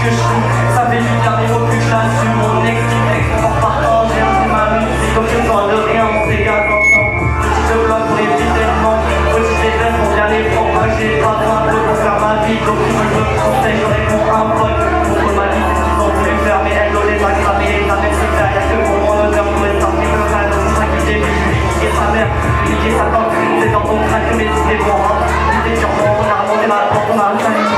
que je suis. Ça fait du bien, mais faut plus que j'assume. Mon ex qui m'exporte partant, j'ai un ma musique, donc je sens de rien, on s'égale ensemble. Petite bloc pour éviter le manque, petite épreuve pour bien les prendre. Moi j'ai pas besoin de pour faire ma vie, donc si je me conseille, je réponds un pote. Contre ma vie, c'est ce qu'ils ont voulu faire, mais elle les a cramés, les a même fait faire. Y'a que pour moi l'odeur pour être sorti le rêve. C'est ça qui débute, niquer sa mère, niquer sa tante. C'est dans ton crâne que mes idées vont rentrer. L'idée sûrement, on a remonté ma porte, on a un salut.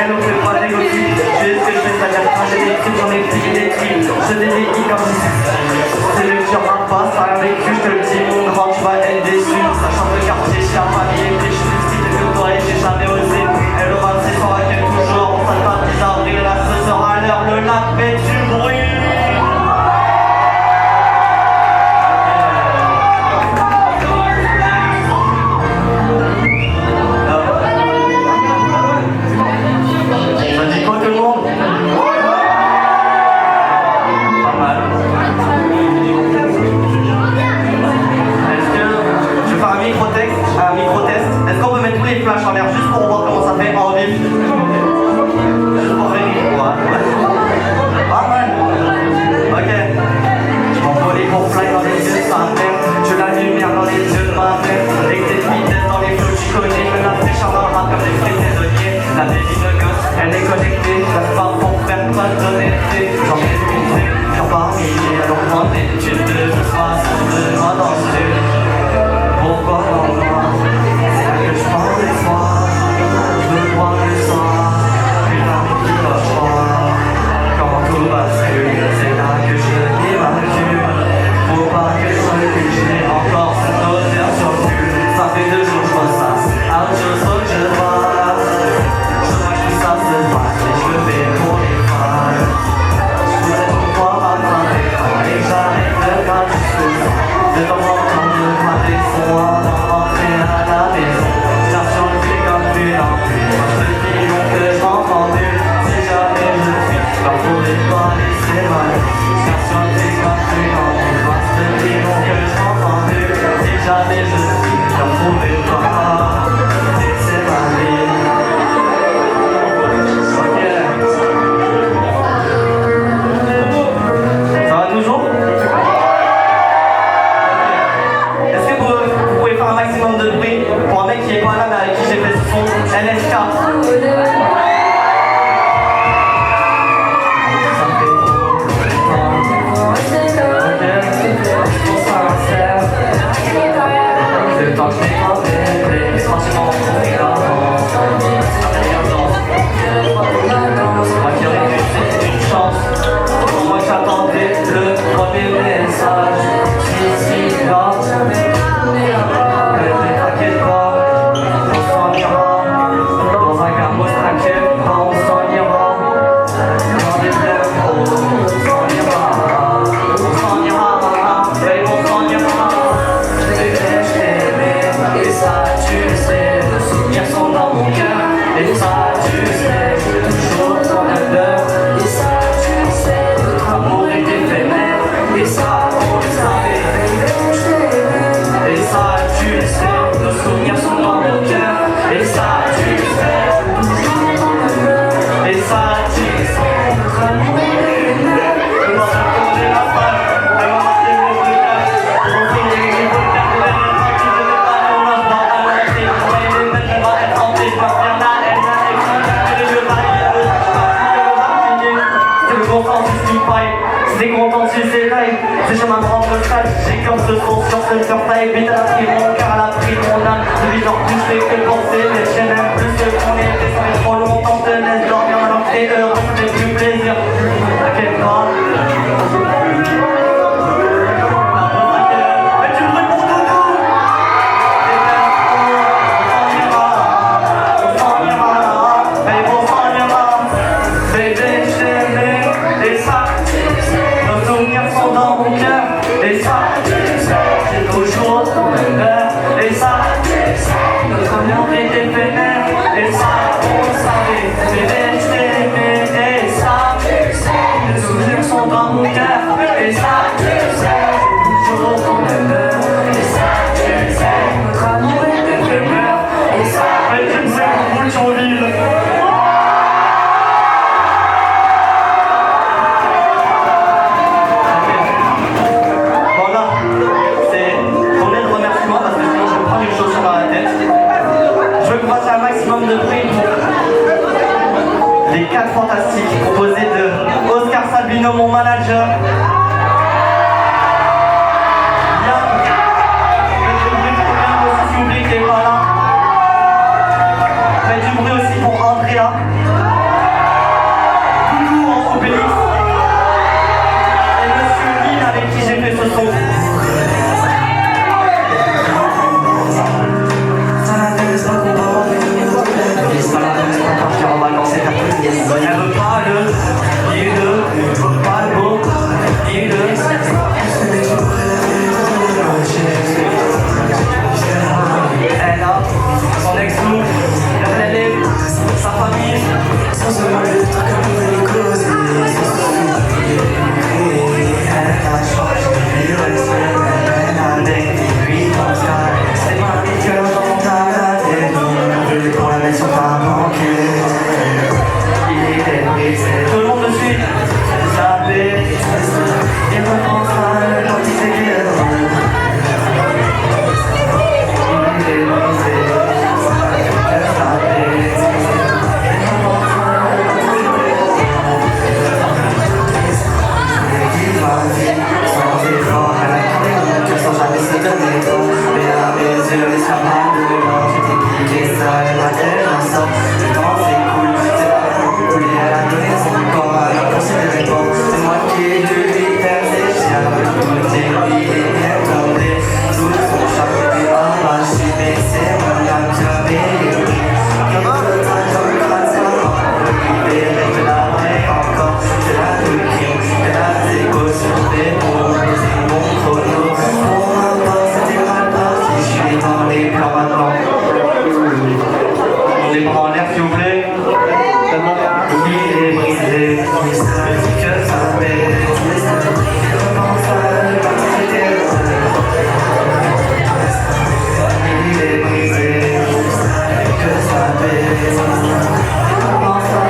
Elle ne fait pas négocier. Je sais ce que je fais, c'est-à-dire que j'ai des trucs, j'en ai pris des clips. Je dédie comme c'est le dur à pas, ça a vécu, je te le dis, mon grand, tu vas être déçu. Ça change de quartier, chez la famille, et puis je suis stylé que toi et j'ai jamais osé. Elle aura 6 ans, elle toujours, on s'en pas 10 avril, là ce sera l'heure, le lac fait du bruit. Flash en l'air juste pour voir comment ça fait en vif. Juste pour rire, pas mal. Ok. Je m'envolais pour fly dans les yeux de sa mère. Je la lumière dans les yeux de ma mère. Et que des vitesses dans les flots, tu connais. Je me la fraîcheur dans le rap comme des frais saisonniers. La baby de gosse, elle est connectée. Ça se passe pour faire pas d'honnêteté. J'en ai écouté, j'en parmi milliers. Alors prends des études de je passe de moi dans le sud. Pourquoi dans le noir? Que je parle des soirs, je veux voir le soir, une arme qui va froid. Quand tout bascule, c'est là que je m'imagine. Faut pas que je recule, j'ai encore cette odeur sur le cul. Ça fait 2 jours que je ressasse, à autre chose faut que je passe. Je vois que ça se passe et je le fais pour les fans. Je voudrais pouvoir m'attraper et que j'arrête de gratter du souffle. De temps en temps de gratter son avant d'entrer à la maison. Pas laisser mal, car sur le décapé dans les vastes vivons que je m'entends mieux. Si jamais je suis, j'en trouvais pas, laisser ma vie. Ok. Ça va toujours? Est-ce que vous pouvez faire un maximum de bruit pour un mec qui est pas là mais avec qui j'ai fait ce son LSK? C'est content sur ses lives, c'est chemin de rendre le sale. J'ai comme ce son sur ce surtail, vite elle a pris mon cœur, elle a pris mon âme. Celui genre plus fait que penser, mais je n'aime plus ce qu'on était. Ça fait trop longtemps, te laisse dormir alors que t'es heureux, ça fait plus plaisir. À quel point et ça, c'est toujours ton honneur. les 4 fantastiques, composés de Oscar Sabino, mon manager. Faites du bruit aussi pour Andrea. Coucou en Obélix. Et Monsieur Lynn avec qui j'ai fait ce son. On va lancer ta petite. Elle veut pas le il pas le beau, il elle a son ex-loup, elle est sa famille. Elle a changé, elle a des nuits dans le sky. C'est ma vie que dans ta tête. Pour la mettre sur ta banquette. Il est brisé. Tout le monde me suit. Ça baisse. Il me prend ça quand il sait qu'il est drôle. Il est brisé. Ça baisse. Il me prend ça quand il sait qu'il est drôle. Il va vite, sans effort, elle a gardé mon cœur sans jamais se donner tort. Mais à mes yeux, les chamas de l'or, j'étais piqué ça, elle m'a tellement ensemble. Le temps c'est cool, c'est pas cool, elle a donné son corps, elle a considéré bon. C'est moi qui ai dû lui faire des chiens, tout est lui et elle tombée. Tout son chapeau est arraché, mais c'est mon âme qui a payé. Il veut pas comme grâce à moi, libéré de la main encore. C'est la de qui, c'est la dégo sur des mots, c'est mon chrono. Pour ma part, c'était mal parti, je suis dans les plans maintenant. Les bras en l'air s'il vous plaît. Il est brisé, que ça baisse. Comment ça il est brisé, que ça baisse. Comment ça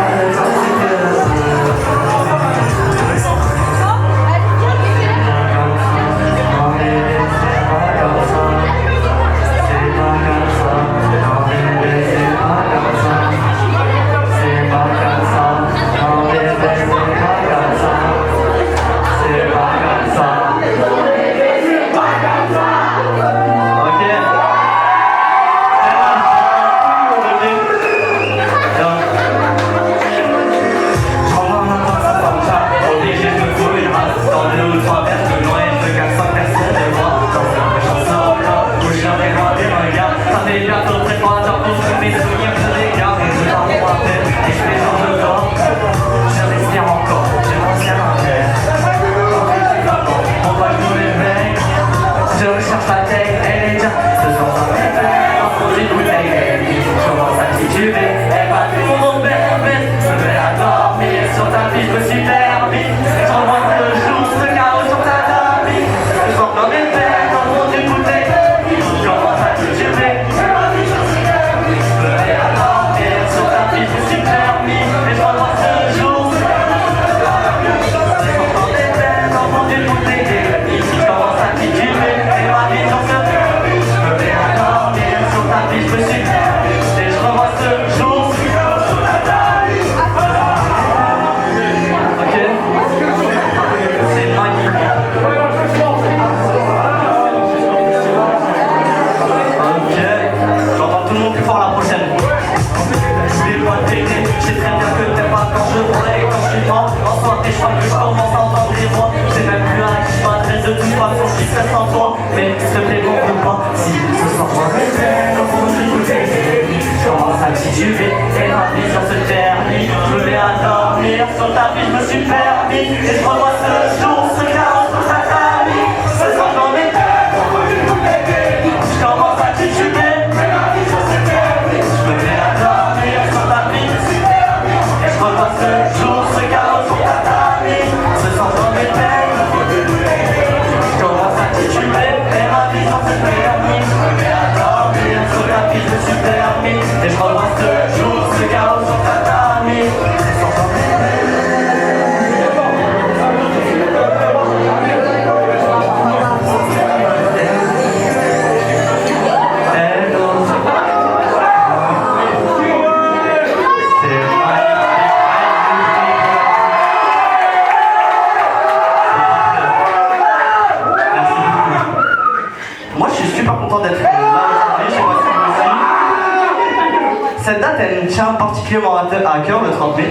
particulièrement à cœur le 30 mai,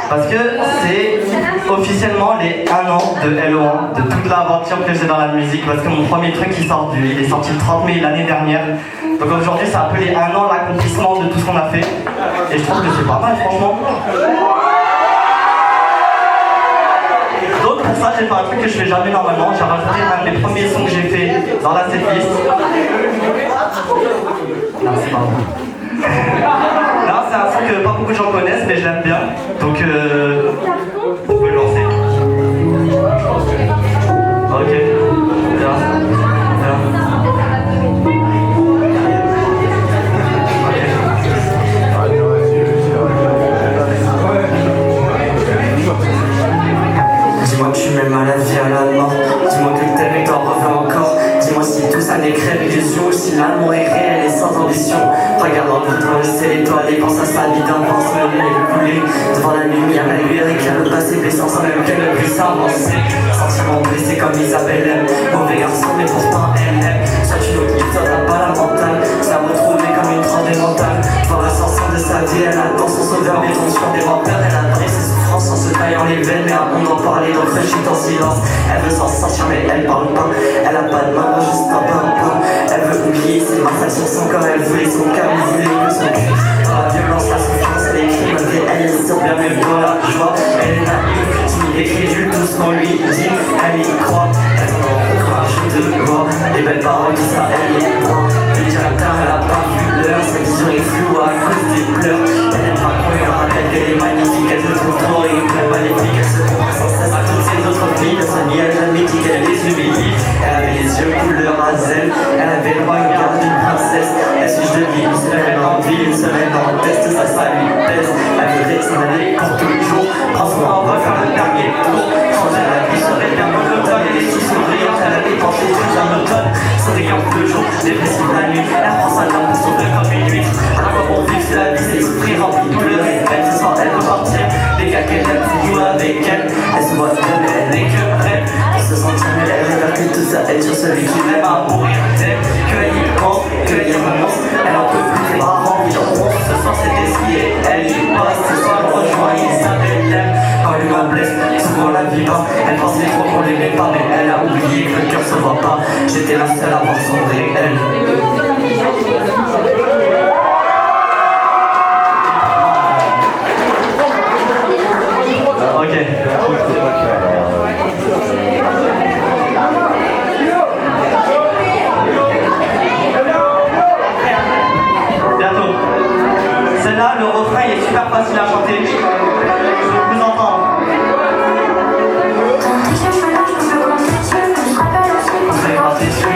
parce que c'est officiellement les 1 an de LO1, de toute l'aventure que j'ai dans la musique, parce que mon premier truc il est sorti le 30 mai l'année dernière. Donc aujourd'hui c'est un peu les 1 an, l'accomplissement de tout ce qu'on a fait. Et je trouve que c'est pas mal franchement. Donc pour ça j'ai fait un truc que je fais jamais normalement, j'ai rajouté un des premiers sons que j'ai fait dans la setlist. Non c'est pas bon. Là c'est un son que pas beaucoup de gens connaissent mais je l'aime bien. Donc on peut le lancer. Ok. Bien. Dis-moi que tu m'aimes à la vie à la mort. Dis-moi que t'aimes et t'en reviens encore. Dis-moi si tout ça n'est qu'une illusion, si l'amour est réel et sans ambition. Regarde dans le ciel étoilé, pense à sa vie d'un pense le nez couler devant la lumière, la lumière éclaire le passé blessant sans même qu'elle ne puisse avancer. Sentiment blessé comme Isabelle aime, mauvais garçon mais pourtant elle aime. Soit une autre histoire, t'as pas la mentale, ça retrouvée comme une trembée mentale. Dans l'ascension de sa vie, elle attend son sauveur, mais sur des menteurs, elle a brisé ses souffrances en se taillant les veines. Mais on en parlait, donc je suis en silence. Elle veut s'en sortir mais elle parle pas, elle a pas de main, juste un pain. Elle veut oublier ses massacres sur son corps, elle voulait son cœur, elle voulait son cul. Dans la violence, la souffrance, elle écrit malgré elle, elle sort bien même dans la joie. Elle est naïve, timide et crédule, tout ce qu'on lui dit, elle y croit. Elle en rencontre un jeu de gloire, les belles paroles, tout ça, elle y croit. Le directeur, elle a pas vu l'heure, sa vision est floue à cause des pleurs. Elle aime pas qu'on lui rappelle qu'elle est magnifique, elle se trouve trop et très maléfique. Elle se compare sans cesse à toutes ses autres filles, elle se nie, elle jamais dit qu'elle les humilie. Elle avait les yeux couleur à zèle, elle avait le regard d'une princesse. Elle suge de vie, une semaine en ville, une semaine en test, ça lui pèse. Elle voudrait s'en aller pour toujours, prends soin, on va faire le dernier tour. Changer la vie serait bien monotone, et les sous souriants, elle a dépensé toute la monotone. Sans exemple le jour, dépressive la nuit, elle prend sa lampe pour sauver comme une huître. À quoi bon vivre, c'est la vie, c'est l'esprit rempli tout le respect. Ce soir elle peut partir, les gars qu'elle aime, c'est jouer avec elle. Elle se voit seule, elle n'est que prête. Elle se sent mieux, elle révèle que tout ça aide sur celui qui l'aime à mourir. Qu'elle y pense, qu'elle y renonce, elle en peut plus, les bras remplis de ronces. Ce soir c'est décidé, elle y passe, ce soir elle rejoint Isabelle l'aime. Quand l'humain blesse, souvent la vie passe. Elle pensait trop qu'on l'aimait pas, mais elle a oublié que le cœur se voit pas. J'étais la seule à voir sombrer elle. Ok. Bientôt. Celle-là, le refrain il est super facile à chanter. Je veux vous entendre. C'est pas déçu.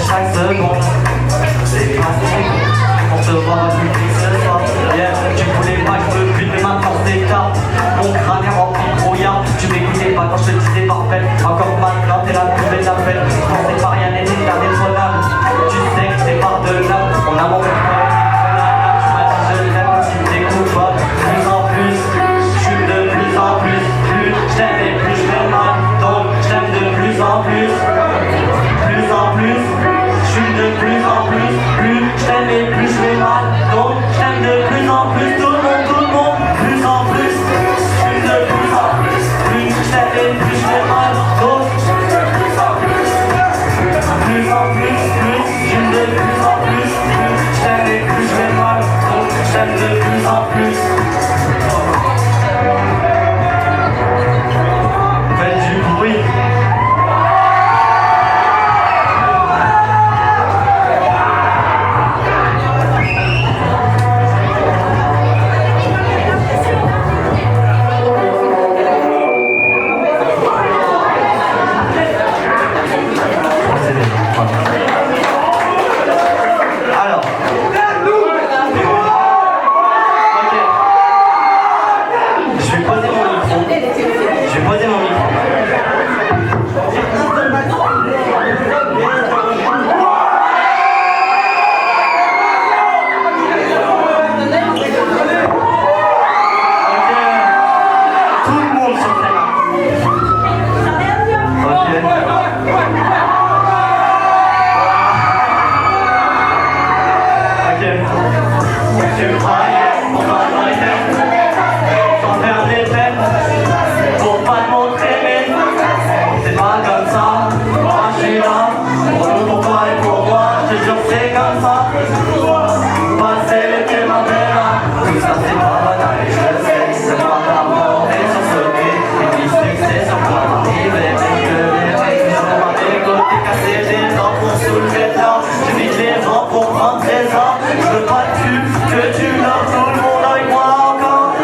Chaque seconde, c'est pas pour te voir plus que ce soir. Yeah, tu voulais pas que je me pute, mais maintenant c'est tard. Mon crâne est rempli de brouillard. Tu m'écoutais pas quand je te disais parfait. Encore maintenant, t'es la plus belle d'appel. Je pensais pas rien n'était indétrônable. Tu sais que c'est par de là. On a mon frère, tu m'as dit je l'aime. Si t'écoutes pas, de plus en plus, je suis de plus en plus. Plus je t'aime et plus je fais mal. Donc je t'aime de plus en plus. Plus en plus, je suis de plus en plus, plus je t'aime et plus je fais mal. Donc besoin de trésor. Je veux pas que tu l'as, tout le monde avec moi encore. Ok.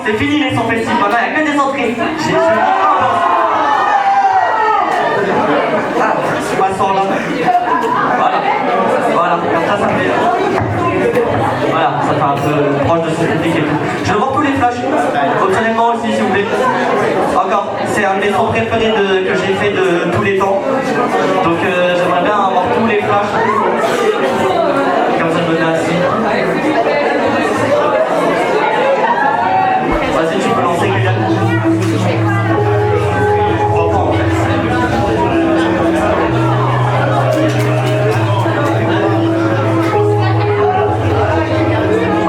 C'est fini les sons festifs, maintenant il n'y a que des entrées. Je m'assois là. Voilà, comme ça fait. Voilà, ça fait un peu proche de son public et tout. Je veux voir tous les flashs. Optionnellement aussi s'il vous plaît. Encore, c'est un des sons préférés que j'ai fait de tous les temps. Donc j'aimerais bien avoir tous les flashs. Comme ça je me mets assis. Vas-y, tu peux lancer Guyane.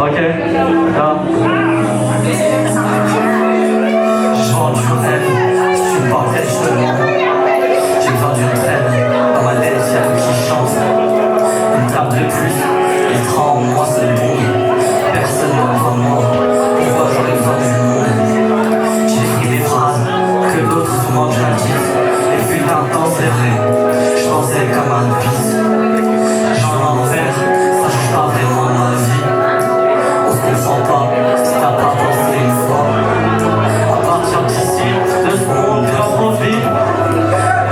Ok, là. Je vends du rêve, tu me parles justement. J'ai besoin d'une trêve, dans ma tête y'a tout qui chante. Une table de plus, il prend en moi ce bon. Personne ne me voit moi, pourquoi j'aurais besoin du monde. J'ai écrit des phrases que d'autres souvent déjà disent. Et puis d'un temps c'est vrai, je pensais comme un vice. Je veux en enfer, ça change pas vraiment ma vie. On se comprend pas, si t'as pas pensé une fois. À partir d'ici, de ce monde grave profite.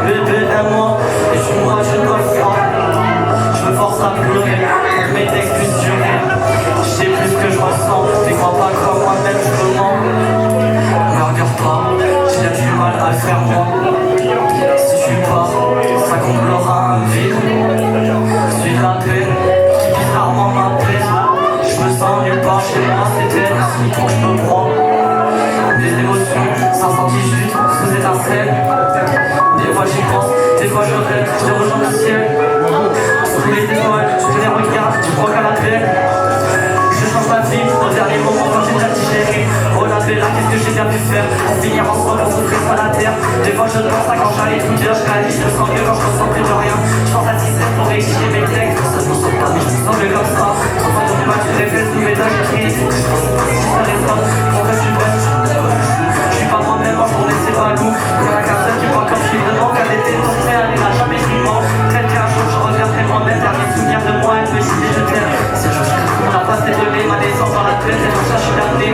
Bébé aime-moi, et je moi je dois le faire. Je me force à pleurer, mes excuses durées. Je sais plus ce que je ressens, mais crois pas comme moi-même je me mens. Me regarde pas, j'ai du mal à le faire moi. Si tu pars, ça comblera un vide. Je suis de la paix, qui bizarrement m'apaise. Je me sens nulle part chez moi, c'était ainsi pour que je me prends. Des émotions, ça sentit juste sous étincelle. Des fois j'y pense, des fois je rêve, je rejoins le ciel. Sous les étoiles, je les regarde, tu crois qu'à la paix. Je change ma vie au dernier moment quand j'ai déjà digéré. Oh la bella, qu'est-ce que j'ai bien pu faire pour finir ensemble, on souffrir sur la terre. Des fois je pense à quand j'allais tout dire, je réalise, je me sens mieux quand je ressens plus de rien. Je pense à 17 pour réussir mes textes, ça je me sens pas, mais je me sens mieux comme ça. Quand on tombe tu réfléchis sous mes dagues, j'écris. Ça résonne, pourquoi je suis bête. Je suis pas moi-même, en journée c'est pas goût. Il y en a qu'un seul qui voit comme je suis vraiment, qu'elle était tournée, elle n'a jamais pris mort. Peut-être qu'un jour je reviendrai moi-même, dernier souvenir de moi, elle me disait je t'aime. C'est juste qu'on n'a pas s'est donné ma naissance dans la tête, et pour ça je suis damné.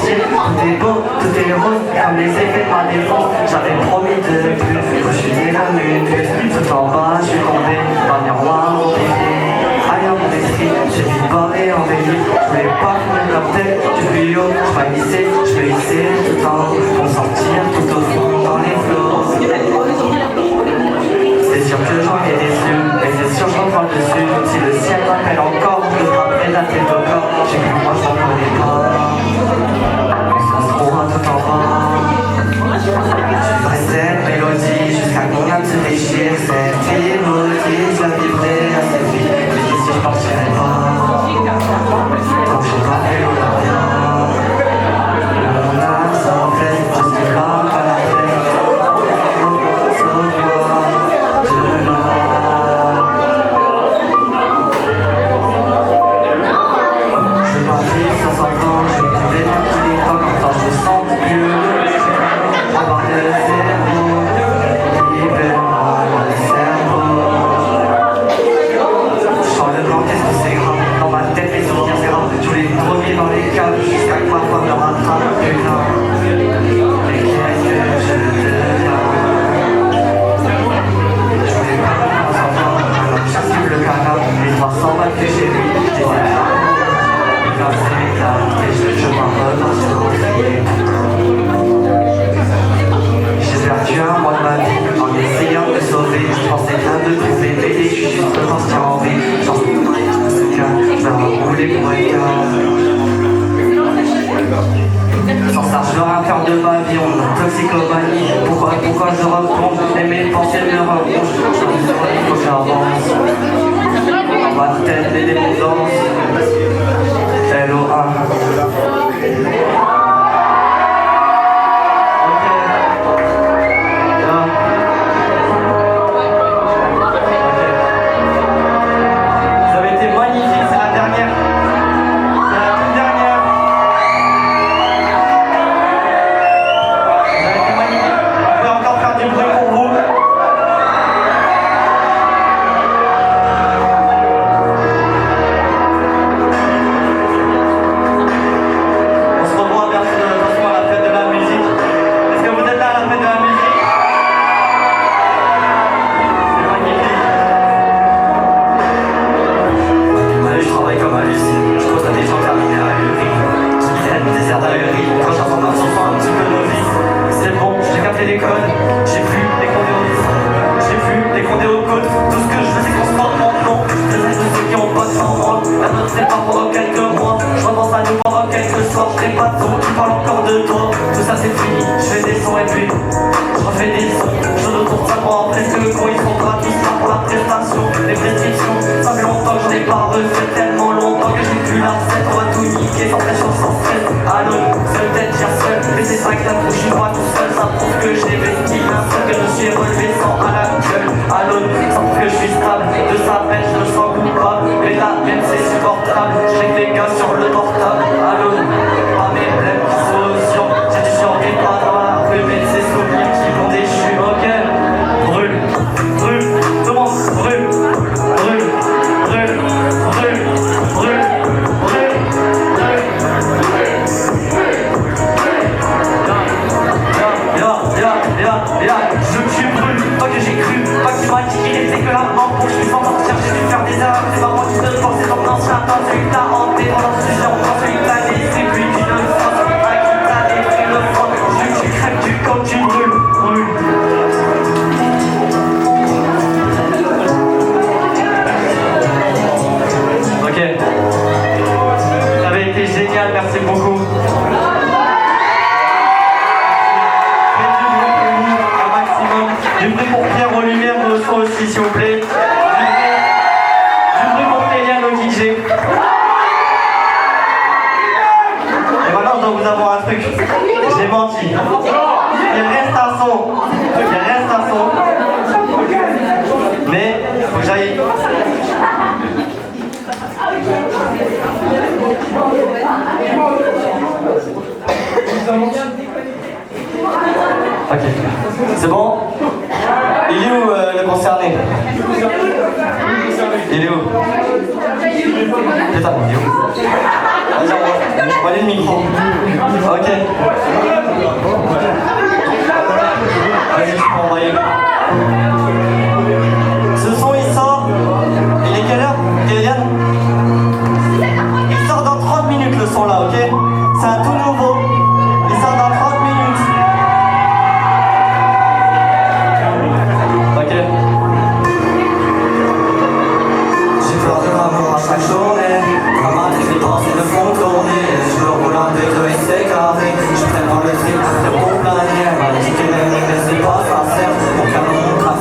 sortir. Tout est beau, tout est rose, comme les effets de ma défense. J'avais promis de plus, je suis né comme une pute. Tout en bas, je suis tombé dans le miroir au pied. Ailleurs mon esprit, j'ai vite barré en veille. Je voulais pas qu'on me tête du tuyau. Je m'haïssais, je me hissais tout en haut pour sortir tout au fond dans les flots. C'est sûr que j'en ai des yeux, mais c'est sûr j'en parle dessus. Si le ciel m'appelle encore, on devra près la tête au corps. J'ai cru moi je m'en connais pas. Ça se trouvera tout en bas. Je cette mélodie jusqu'à que mon âme se déchire. Cette fille maudite, je la vibrais à cette vie. Mais si je partirais pas, tant que j'ai pas fait l'Olympia. Mon âme s'enflamme, je suis là à la tête. Sauve-moi de là. Je m'appuie sur son temps, je vais trouver tous les temps. Quand je me sens mieux, avoir le cerveau, libère-moi le cerveau. Je sens le blanc, qu'est-ce que c'est grave. Dans ma tête, les souvenirs, c'est grave. Je voulais me droguer dans les caves jusqu'à que ma femme me rattrape. Putain, mais qu'est-ce que je deviens? Je voulais pas qu'on s'entende, alors j'assume le canard. Les 300 balles que j'ai mis, je les ai pas. Et quand c'est éclaté, je m'en repars sur le pied. J'ai perdu un mois de ma vie en essayant de me sauver. Je pensais rien de trouver, mais je suis juste parti en vie. J'en suis je vais rouler pour un gars. Sans ça, je leur faire de ma vie, on a toxicomanie. Pourquoi je replonge et mes pensées me replongent. Il faut que j'avance. On va tête les dépendances. LO1. J'ai menti. Il reste un son. Mais faut que j'aille. Ok. C'est bon? Il est où le concerné? Il est où? Putain, il est où? Vas-y, envoie le micro. Ok. Vas-y, tu peux envoyer. Ce son, il sort. Il est quelle heure, Kéliane? Il sort dans 30 minutes le son là, ok? C'est un tout nouveau. Il sort dans 30 minutes. Ok. J'ai peur de l'amour à chaque journée. Dans ma tête, les pensées me font tourner. Je me roule un dégueu et c'est carré. Je prends le trip de mon planer. Elle m'a dit qu'elle aimait, mais c'est pas sincère. Mon canon, mon trafic.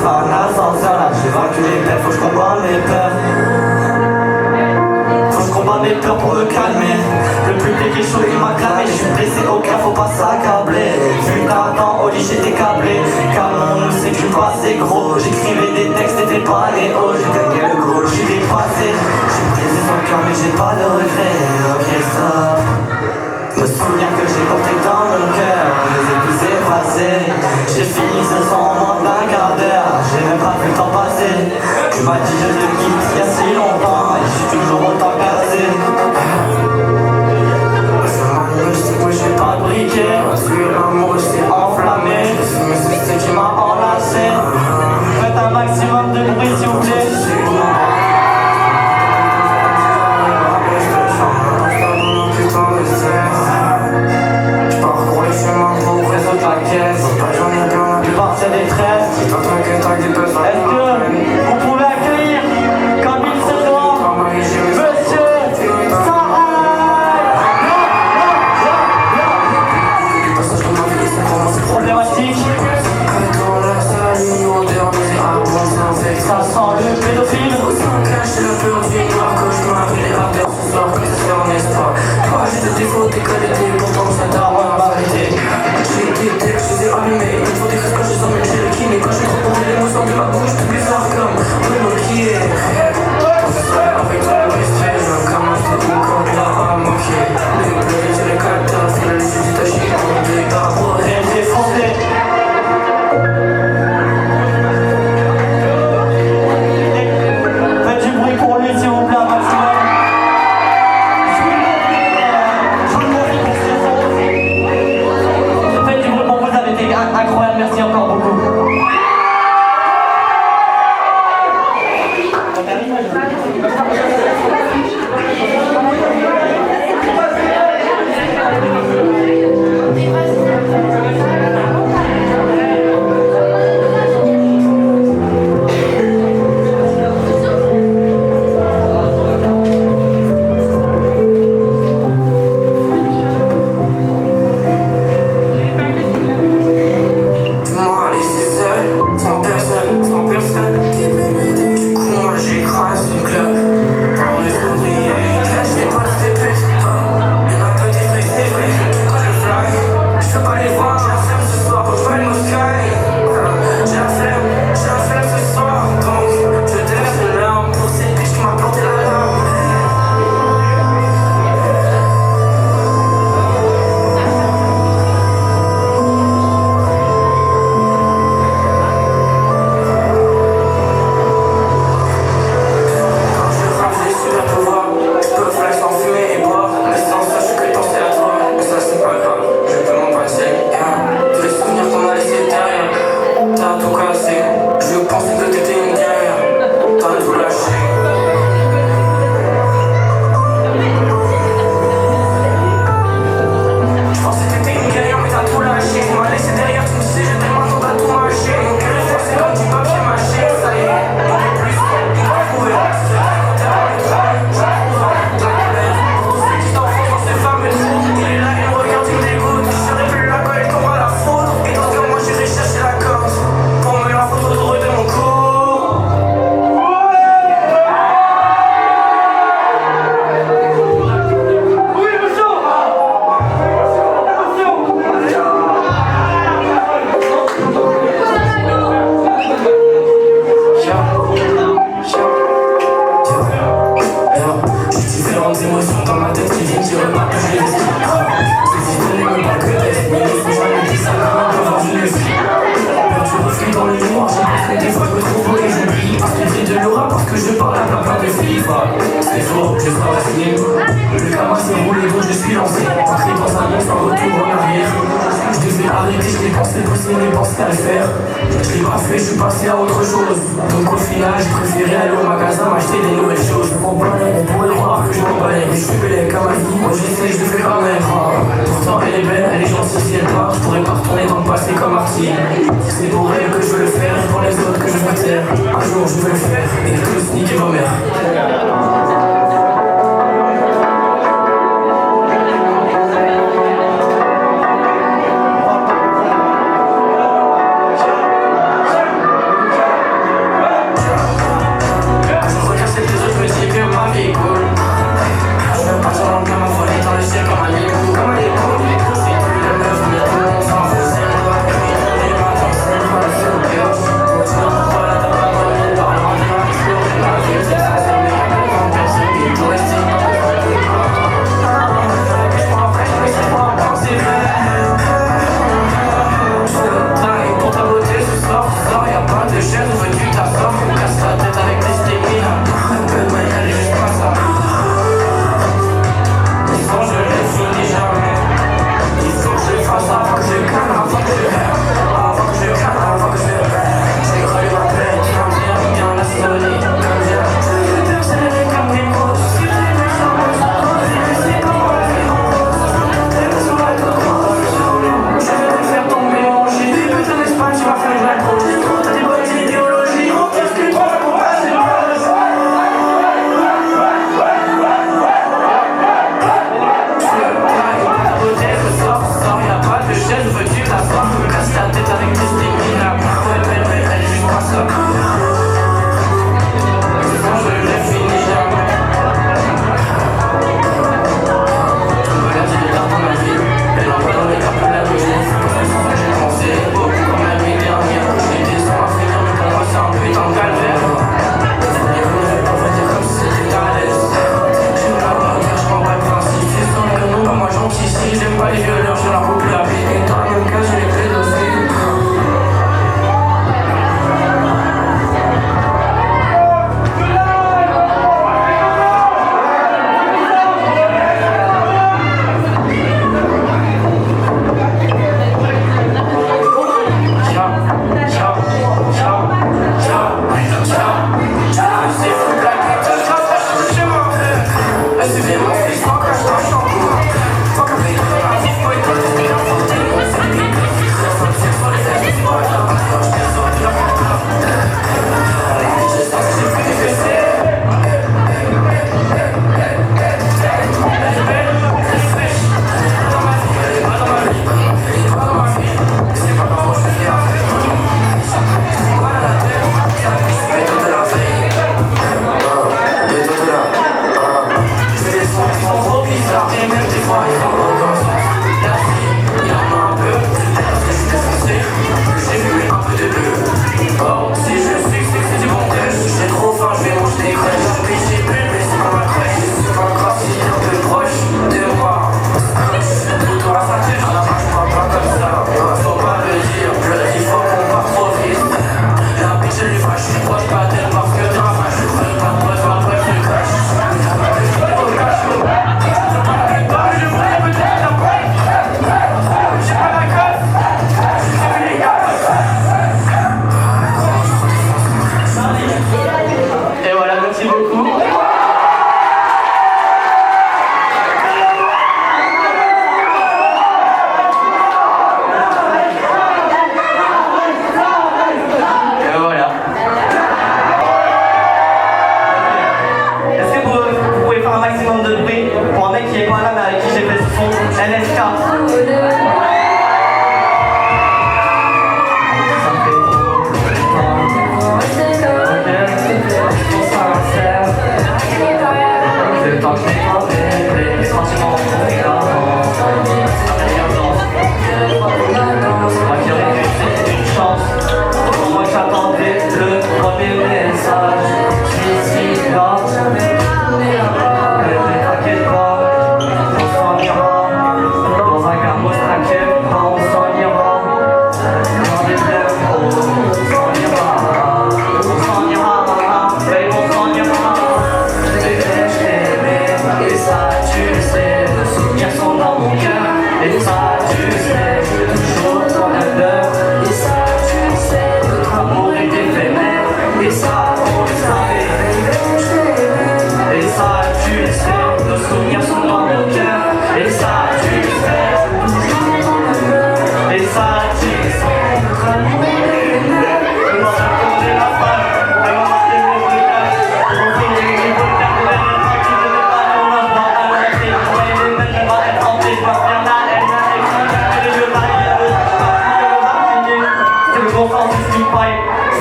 commencé à le faire. Je l'ai pas fait, je suis passé à autre chose. Donc au final, j'ai préféré aller au magasin m'acheter des nouvelles choses. On pourrait croire que je m'emballais, mais je suis belle comme ma vie. Moi j'essaie, je le fais quand même. Pourtant elle est belle, elle est gentille si elle part. Je pourrais pas retourner dans le passé comme Marty. C'est pour elle que je veux le faire, pour les autres que je veux taire. Un jour je veux le faire, et tous niquer ma mère. Je veux partir dans le plein, m'envoler dans le ciel comme un hibou. Comme un hibou, c'est plus la meuf, mais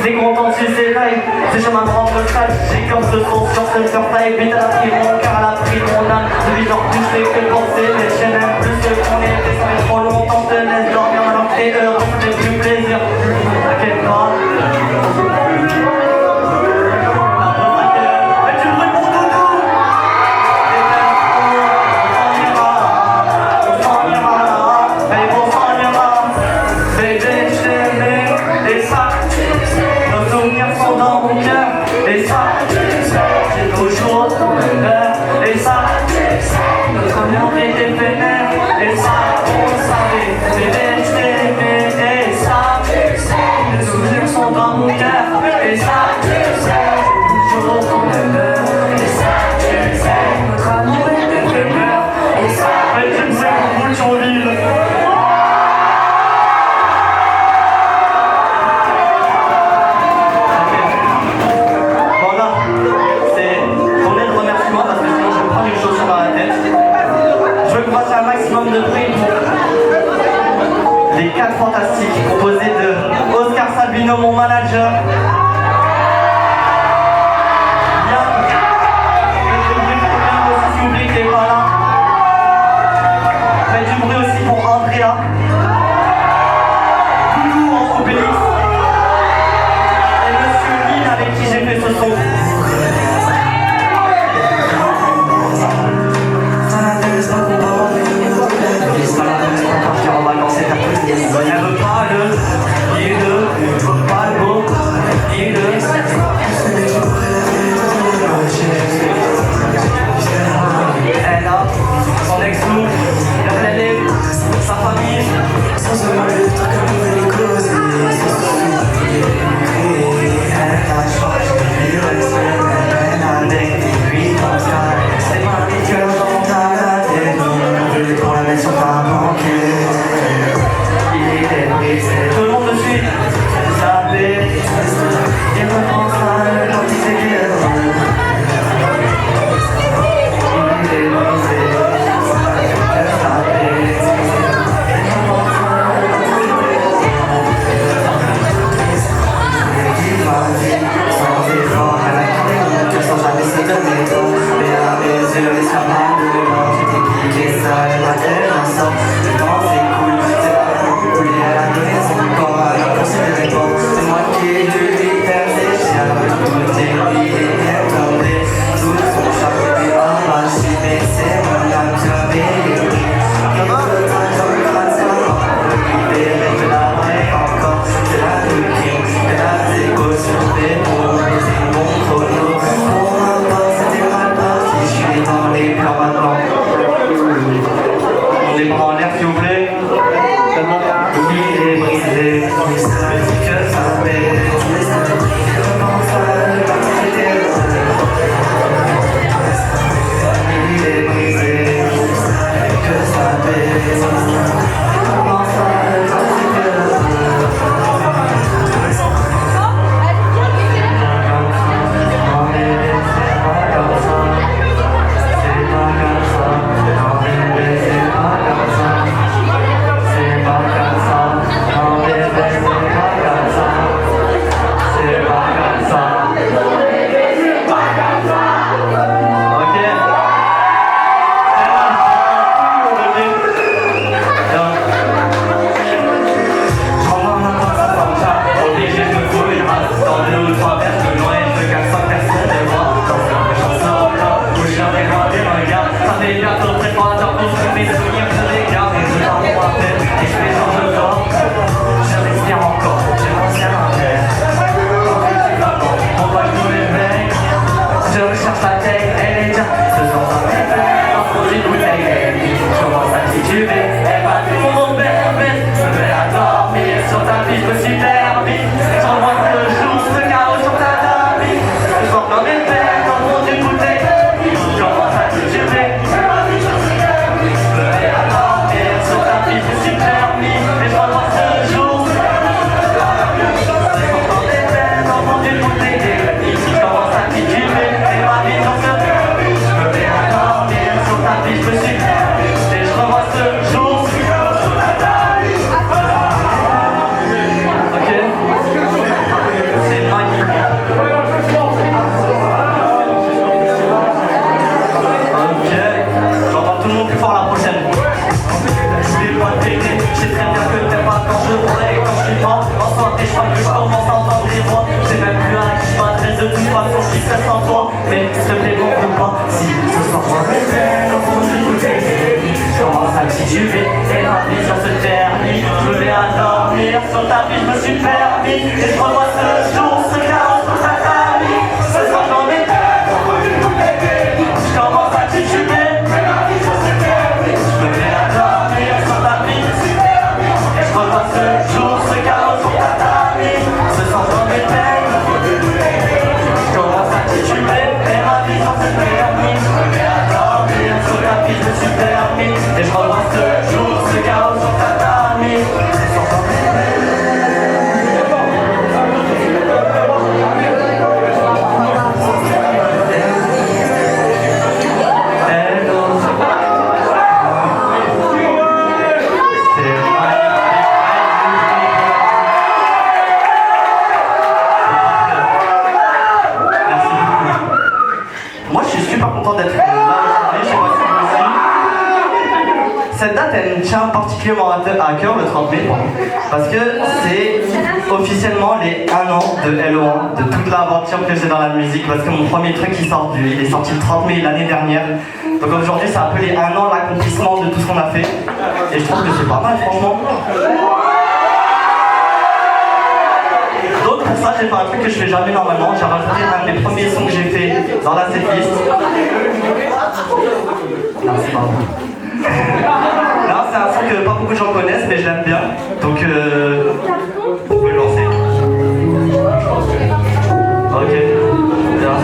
T'es content, tu sais, live, c'est chemin de rendre le crash. J'ai comme ce son sur ce taille. Vite, elle a pris mon cœur, elle a pris mon âme. Celui genre plus fait que penser, mais je n'aime plus ce qu'on est. Ça fait trop longtemps, je te laisse dormir alors que t'es heureux, ça fait plus plaisir. T'inquiète pas. Les 4 fantastiques composés de Oscar Salvino, mon manager, Yann, s'il vous plaît, qui est pas là. Faites du bruit aussi pour Andrea, Coucou en Obélix, et Monsieur Lynn avec qui j'ai fait ce son. Elle veut pas le ni le, pas le beau, ni le. Elle a son ex-loup, elle est sa famille. Sans se demander de trucs comme nouvelle cause. Elle a changé de elle a des lui comme ça. C'est pas les cœurs dans ta tête. Je vais pour la mettre sur ta banquette. Tout le monde me suit, ça fait. Il me prend ça quand il fait bien. Il est brisé, ça fait. Il me prend ça il va vite, sans effort, elle a quitté mon cœur sans jamais se donner trop. Mais à mes yeux, les chamas de l'or, j'étais piqué ça, elle m'a tellement sort. Le temps c'est cool, c'est pas cool, elle a donné son corps, elle a considéré bon. C'est moi qui ai dû lui percer, j'ai avoué tout le temps, il est bien tombé. Tout son chapeau est arraché, mais c'est mon âme qui a payé. Il me traite comme grâce à moi, libéré de la vraie encore. C'est la looking, elle a des gosses sur des mots, c'est mon chrono. Pour ma part, c'était mal parti, je suis dans les plans maintenant. On les prend en l'air s'il vous plaît. Il est brisé, ça me dit que ça fait. Comment ça il est brisé, que ça fait. Comment ça serait sans toi. Mais s'il te plaît, m'en veux pas. Si ce soir je réveille au fond du bouteille, je commence à tituber et ma vision se ternit. Je me mets à dormir sur ta vie, je me suis permis. Et je revois ce jour, ce chaos pour ta famille. Ce soir j'en ai tellement au fond du bouteille, je commence à tituber et ma vision se ternit. Je me mets à dormir sur ta vie, je me suis permis. Et je revois ce jour, ce chaos pour ta famille. Ce soir j'en ai tellement au fond du bouteille, je commence à tituber et ma vision se ternit. Je me mets à dormir sur ta vie, je me suis permis. Et je revois ce jour, ce chaos sur ta famille. Ce soir j'en ai Cette date, elle me tient particulièrement à cœur, le 30 mai, parce que c'est officiellement les 1 an de LO1, de toute l'aventure que j'ai dans la musique, parce que mon premier truc il est sorti le 30 mai l'année dernière. Donc aujourd'hui, c'est un peu les 1 an, l'accomplissement de tout ce qu'on a fait. Et je trouve que c'est pas mal, franchement. Donc pour ça, j'ai fait un truc que je fais jamais normalement. J'ai rajouté un des premiers sons que j'ai fait dans la setlist. Non, c'est pas bon. Là, c'est un son que pas beaucoup de gens connaissent, mais je l'aime bien. Donc, on peut le lancer. Ok. Bien.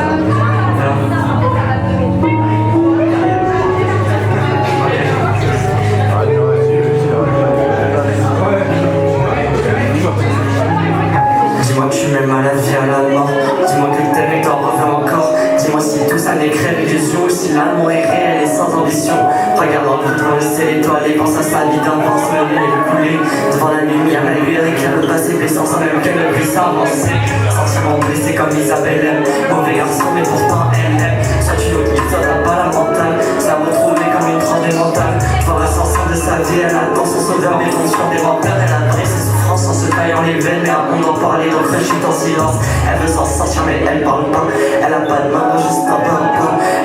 Dis-moi que tu m'aimes à la vie, à la mort. Dis-moi que le thème t'en revient encore. Dis-moi si tout ça n'est qu'une illusion, si l'amour est réel et sans ambition. Regarde dans le bouton, le ciel étoilé, pense à sa vie d'avance, me le couler devant la lumière, malgré le passé blessant sans même qu'elle ne puisse avancer. Sentiment blessé comme Isabelle aime, mauvais garçon mais pourtant elle aime. Soit une autre qui t'aura pas la mentale, ça retrouvée comme une tremblée mentale. Voir l'ascension de sa vie, elle attend son sauveur, mais sur des menteurs, elle a pris ses souffrances en se taillant les veines, mais un monde en parler, donc je suis en silence. Elle veut s'en sortir mais elle parle pas, elle a pas de main, juste un pain.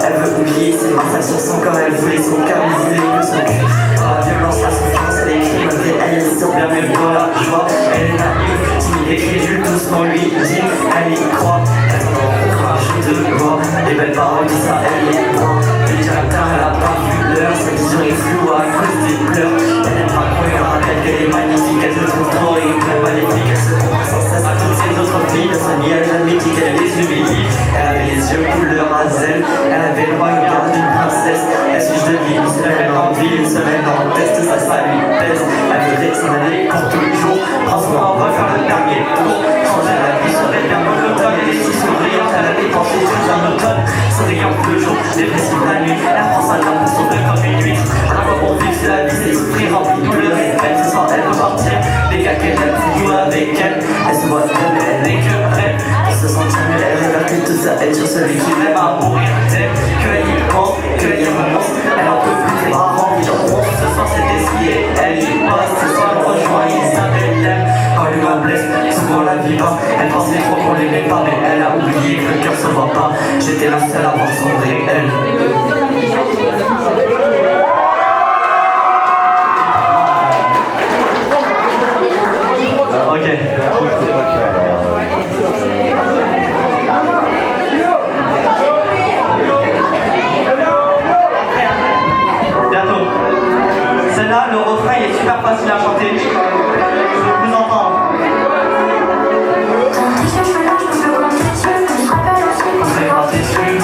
Elle veut oublier ses massacres sur son corps, elle voulait son cœur, elle voulait que son cul. Dans la violence, la souffrance, les crimes, elle sort bien même dans la joie. Elle est naïve, timide et crédule, doucement lui dit, elle y croit. Elle s'en rend courage de gloire, les belles paroles disent ça, elle y croit. Le directeur, elle a pas vu l'heure, sa vision est floue à cause des pleurs. Elle n'aime pas qu'on lui rappelle qu'elle est magnifique, elle se trouve trop et très maléfique. Elle se compare sans cesse à toutes ses autres filles, de sa vie, elle jamais dit qu'elle les humilie. Elle avait les yeux couleur à zèle, elle avait le regard d'une princesse. Elle switch de vie, une semaine en ville, une semaine en test, ça lui pèse. Elle voudrait s'en aller pour toujours, François on va faire le dernier tour. Changer la vie serait bien dans l'automne, et les sous souriantes, elle avait pensé sous un automne. Souriant le jour, dépressive la nuit, elle prend sa langue pour sauver comme une huître. À quoi bon vivre, c'est la vie, c'est souffrir, rempli de douleur et de peine. Ce soir elle veut partir, les gars qu'elle aime, jouer avec elle. Elle se voit de elle n'est que prête, elle se sent mieux, elle révèle toute sa haine sur celui qui l'aime à mourir. Qu'elle y pense, qu'elle y renonce, elle en peut plus, ses bras remplis de ronces. Ce soir c'est décidé, elle y passe, ce soir elle rejoint Isabelle l'aime. Quand l'humain blesse, souvent la vie va. Elle pensait trop qu'on l'aimait pas, mais elle a oublié que le cœur se voit pas. J'étais la seule à voir sombrer elle. Ok. Bientôt. Celle-là, le refrain il est super facile à chanter. Je veux vous entendre. C'est parti dessus.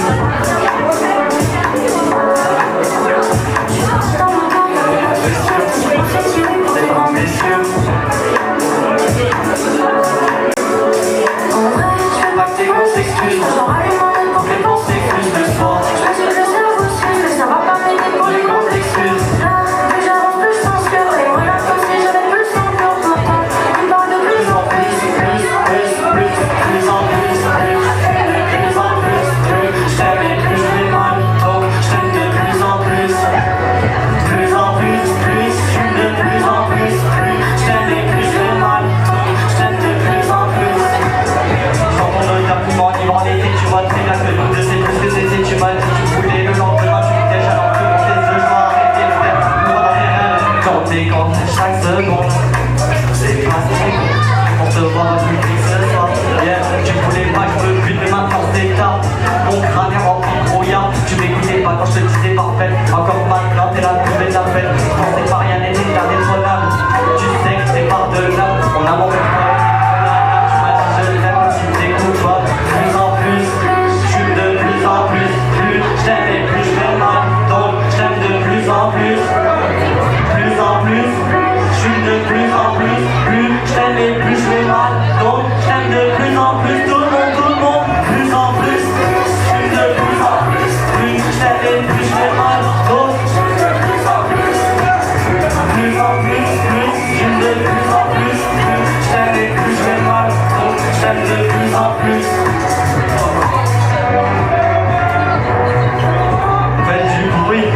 Faites du bruit.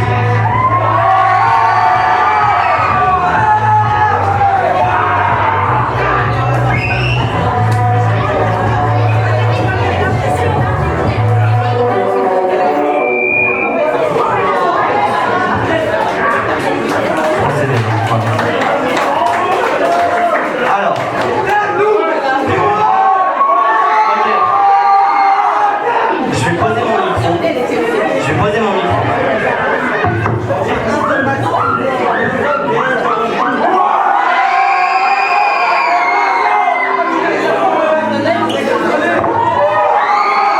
Alors. Ok. Je vais poser mon micro. Je vais poser mon micro.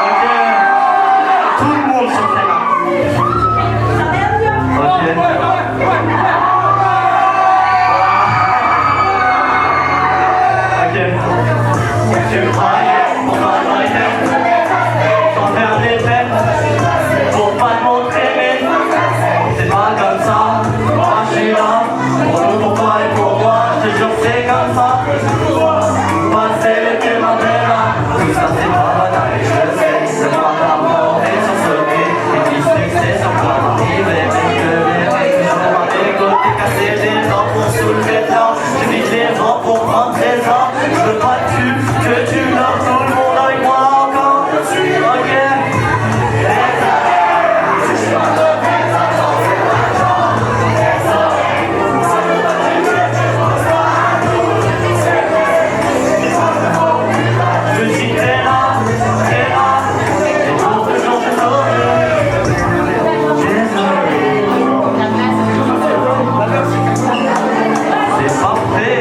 Ok. Tout le monde sur scène. Ok. Ok. Tu me croyais pour pas m'arrêter, sans faire des fêtes, pour pas te montrer, mais c'est pas comme ça. Moi je suis là, pour toi et pour moi, je te jure c'est comme ça. Passer l'été m'appellera, tout ça c'est pas banal, je le sais, c'est pas d'amour et sur ce pied, et du succès sur quoi m'arriver, mais que les mecs toujours à tes côtés, casser des dents pour soulever de l'or, je vide les vents pour prendre trésor, je veux pas que tu l'as tout le monde avec moi encore, ok. Je dis t'es là, et toujours je t'aurai. Désolé. C'est parfait.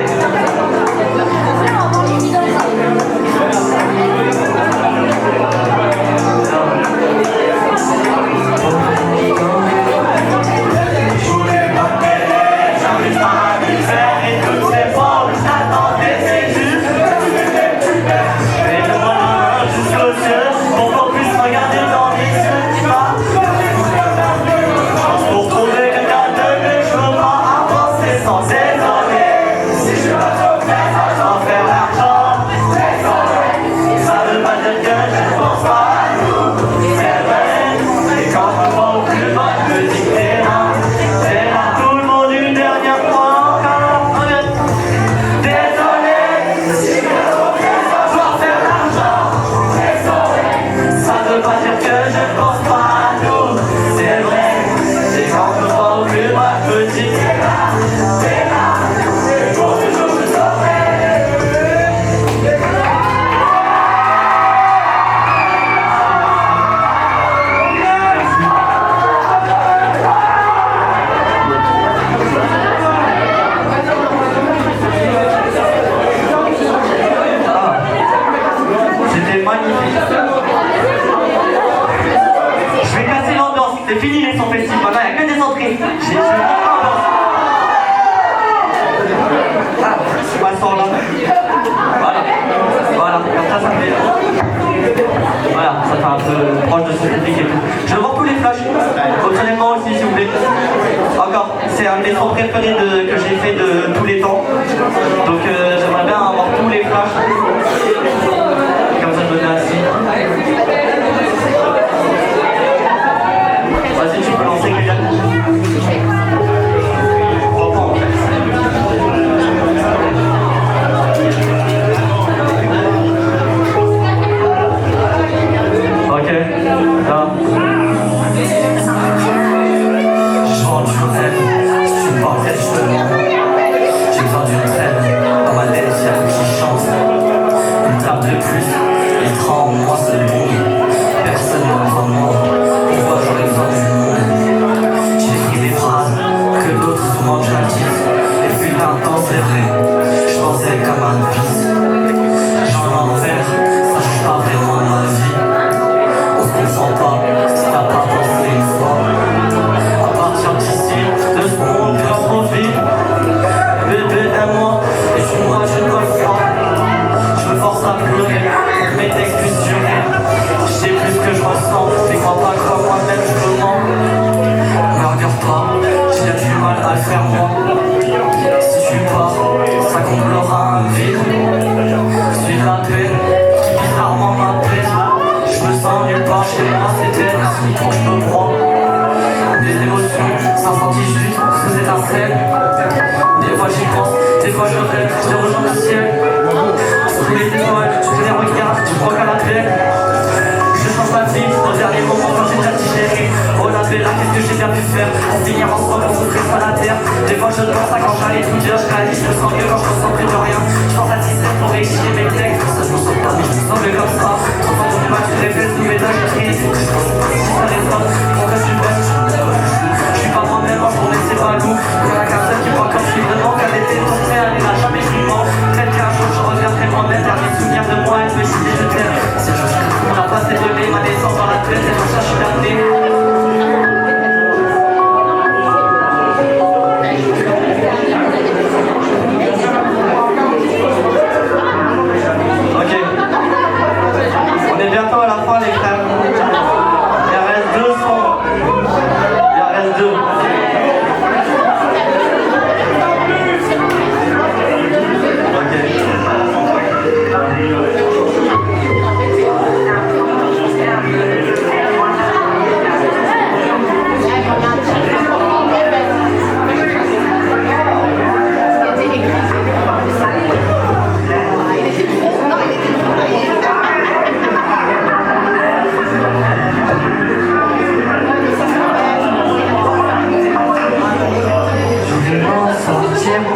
C'est fini les sons festifs, maintenant il n'y a que des entrées. J'ai passons là. Voilà, comme ça fait. Voilà, ça fait un peu proche de ce public et tout. Je veux voir tous les flashs. Optionnellement aussi s'il vous plaît. Encore, c'est un des sons préférés que j'ai fait de tous les temps. Donc j'aimerais bien avoir tous les flashs. Comme ça je me mets assis. Vas-y, tu peux lancer Kylian. Reprends en fait. Ok, là. Je rentre du rêve, si tu me parles, je te demande. J'ai besoin d'une trêve, dans ma scène. Des fois j'y pense, des fois je rêve, je rejoins le ciel. Sous les étoiles, je les regarde, je crois qu'à la peine. Je change ma vie, au dernier moment quand j'ai déjà digéré. Oh la bella, qu'est-ce que j'ai bien pu faire pour finir ensemble, on souffrir pas la terre. Des fois je pense à quand j'allais tout dire, je réalise, je me sens mieux quand je ressens plus de rien. Je pense à 17 pour réussir mes textes, ça je m'en sors pas, mais je me sens mieux comme ça. Trop quand on bat, tu répètes tous mes âges, j'écris. Si ça résonne, pourquoi tu m'aimes? Je suis pas moi-même, en journée c'est pas loup. Que la personne qui voit comme je suis vraiment, qu'elle était tombée, elle n'a jamais pris mort. Peut-être qu'un jour je reviendrai moi-même, dernier souvenir de moi, elle me disait je t'aime. C'est juste qu'on n'a pas célébré ma naissance dans la tête, c'est pour ça que je suis damné. Ok. On est bientôt à la fin les frères. Il en reste 2 sons. Il en reste 2.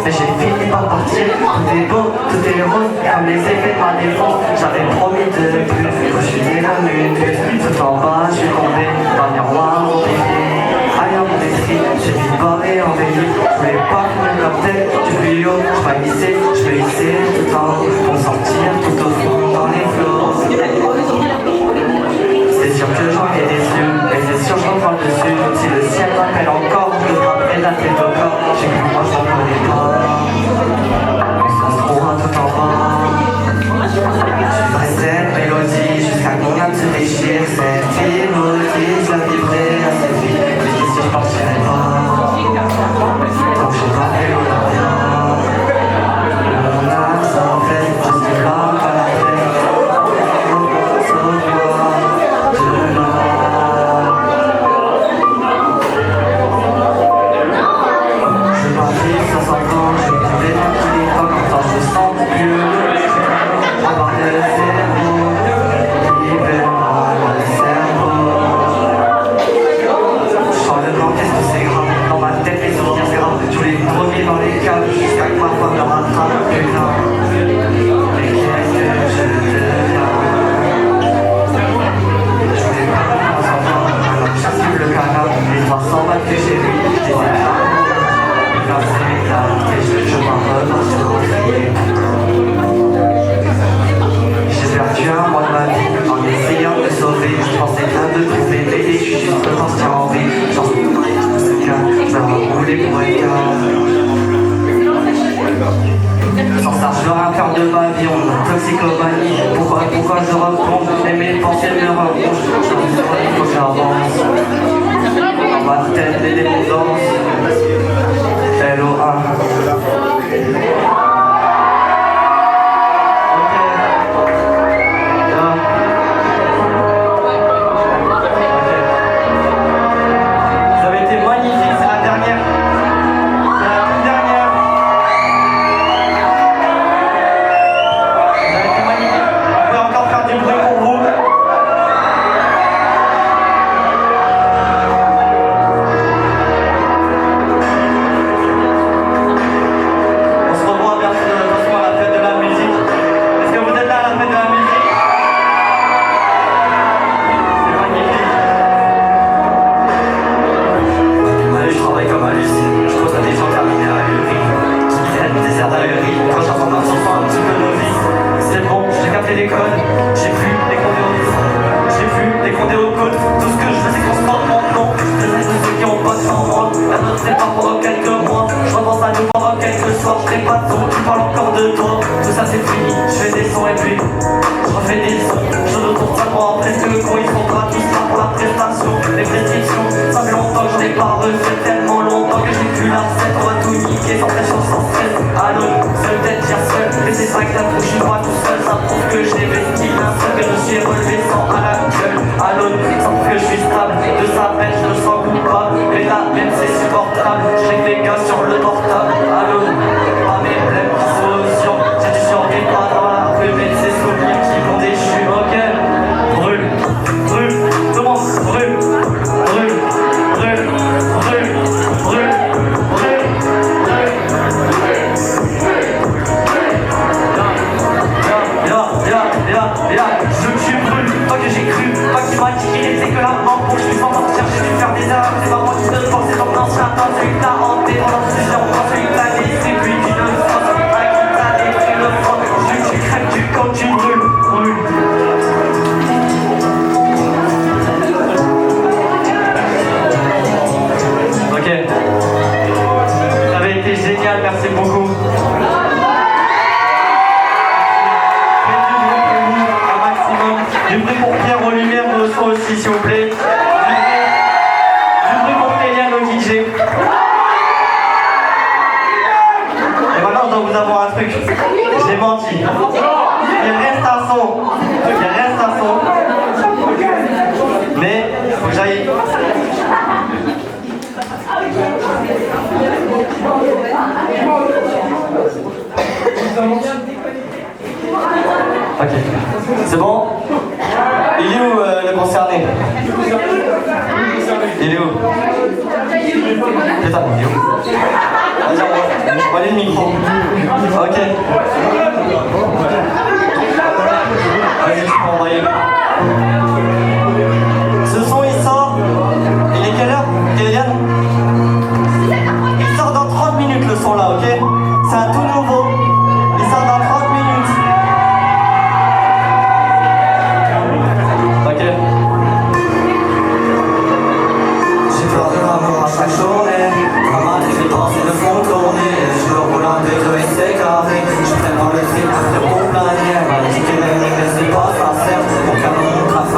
Mais j'ai fini par partir. Tout est beau, tout est rose, comme les effets par défaut. J'avais promis de ne plus, quand je suis né la minute. Tout en bas, je suis tombé dans le miroir au pied. Ailleurs mon esprit, j'ai vite barré en veille. Je voulais pas qu'on me captait du plus haut. Je m'haïssais, je me hissais tout en haut pour sortir tout au fond dans les flots. C'est sûr que j'en ai des yeux, mais c'est sûr j'en parle dessus. Si le ciel m'appelle encore, je frapperai la tête au corps. J'ai cru moi j'en connais pas. Ça se trouvera tout en bas. Je ferai cette mélodie jusqu'à que mon âme se déchire. Cette fille maudite, je la vivrai assez vite. Mais d'ici je partirai pas. Tant que j'ai pas fait l'Olympia. Mon âme s'enflamme jusque là, pas la tête. Dans les câbles jusqu'à que ma femme me rattrape, putain. Mais qu'est-ce que je deviens? Je voulais pas que mon enfant, alors j'assume le canard. Les 300 balles que j'ai vues, je les ai déjà versées mes cartes et je m'en repars sur le trier. J'ai perdu un mois de ma vie en essayant de me sauver. Je pensais bien de trouver, mais je suis juste reparti en vie. J'en suis pas ce cas, ça va rouler pour un cas. Sans ça, je veux rien faire de ma vie, on a toxicomanie. Pourquoi je replonge et mes pensées me replongent? Il faut que j'avance. Ma tête les dépendances. LO1. Vous avez été magnifiques, c'est la dernière. Sur le J'ai menti. Il reste un son. Il reste un son. Mais faut que j'aille. Ok. C'est bon? Il est où le concerné? Il est où? Putain, il est où? Vas-y, on va aller le micro. Ok. Vas-y, tu peux envoyer. Ce son, il sort. Il est quelle heure, Kéliane? Il sort dans 30 minutes le son là, ok? C'est un tout nouveau. Il sort dans 30 minutes. Ok. J'ai peur de l'amour à chaque journée. Comme un les pensées me font tourner. Je me roule un vélo et c'est carré. Je prends dans le trip de mon planer. M'a dit que les mecs ne c'est pas sincère. Mon canon, mon trafic.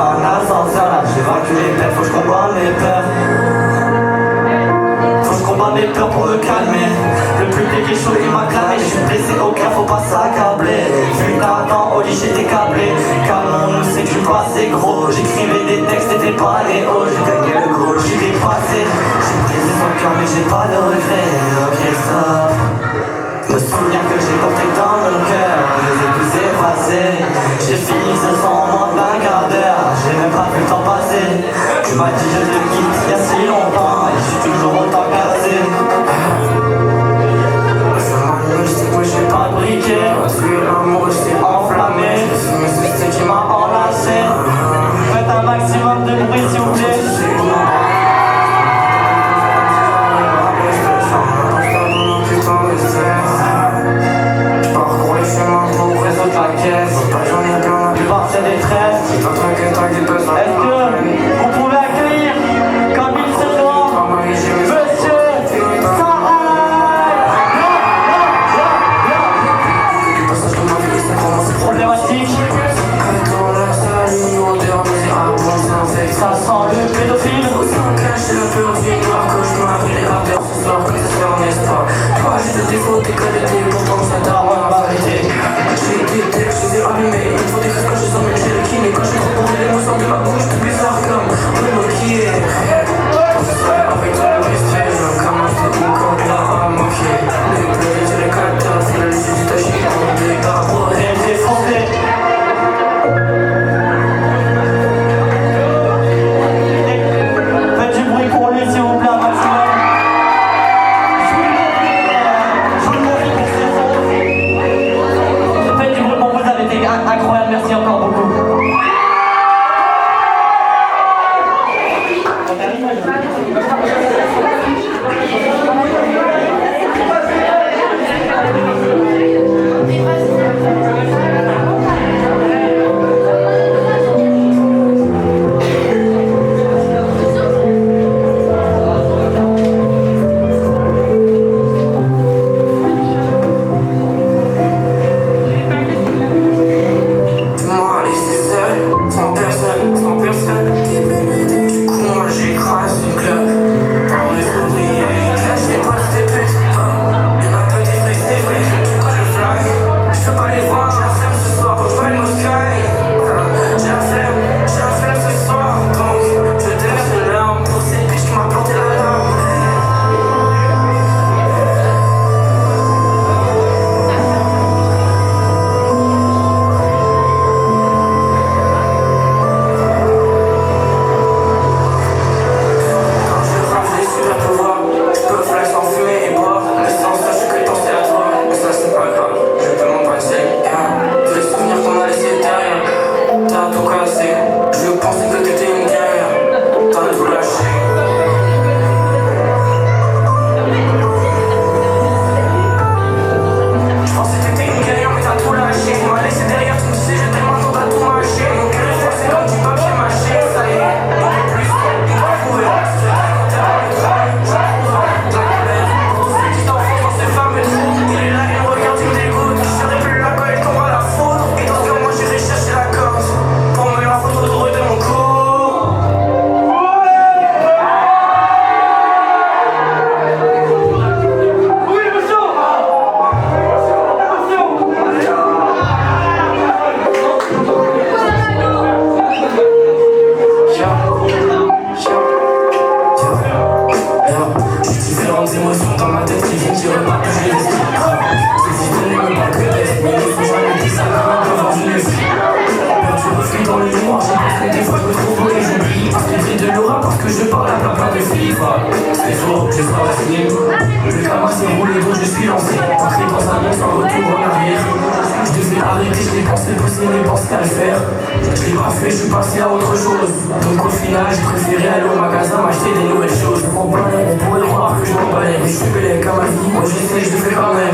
se pousser ni pense qu'à le faire. Je l'ai pas fait, je suis passé à autre chose. Donc au final, j'ai préféré aller au magasin m'acheter des nouvelles choses. On pourrait croire que je m'emballais, mais je suis belle comme ma vie. Moi j'essaie, je le fais quand même.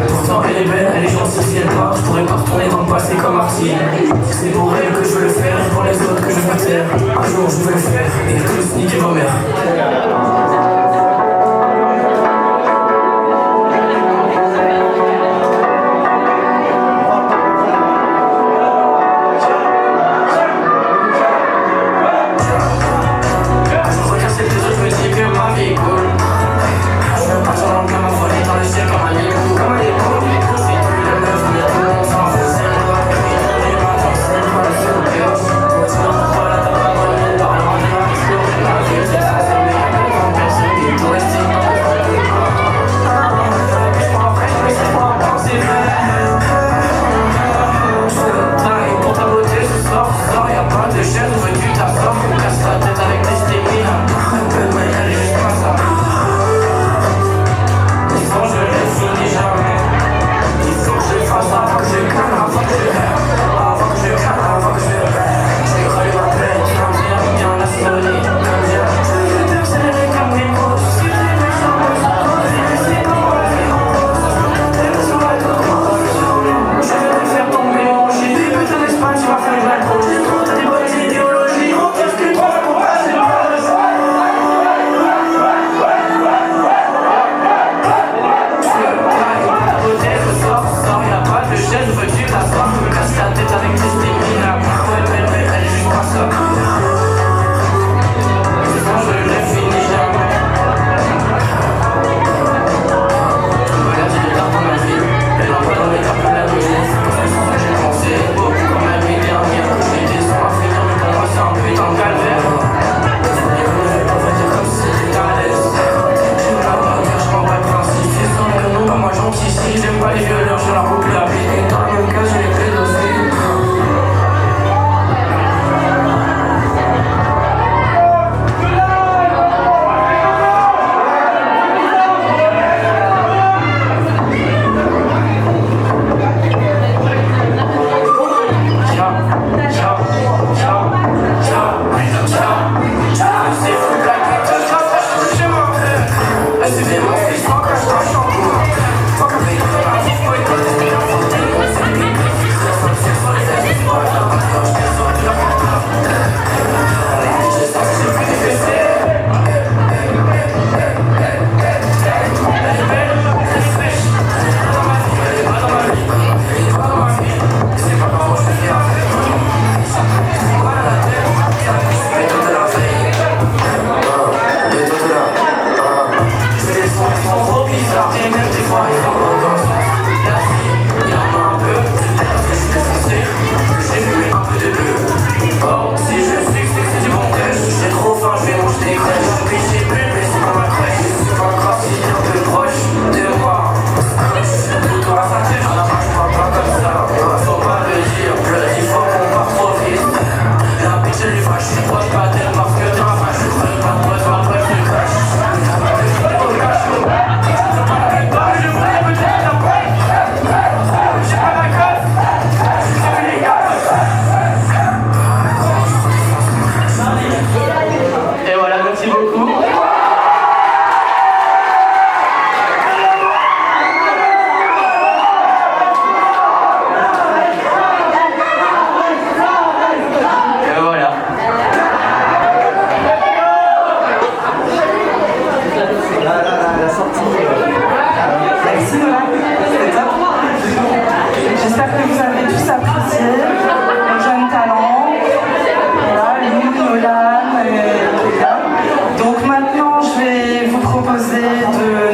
Pourtant elle est belle, elle est gentille, si elle part, je pourrais pas retourner dans le passé comme Martine. C'est pour elle que je veux le faire, et pour les autres que je veux taire. Un jour je veux le faire, et tous niquer vos mères.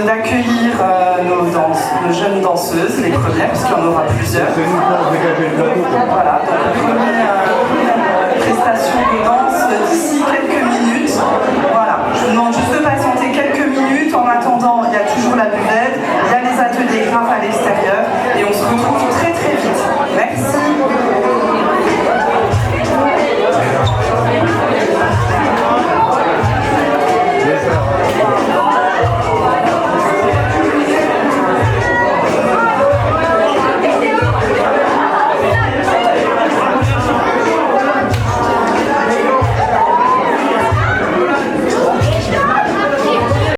d'accueillir nos jeunes danseuses, les premières, puisqu'il y en aura plusieurs.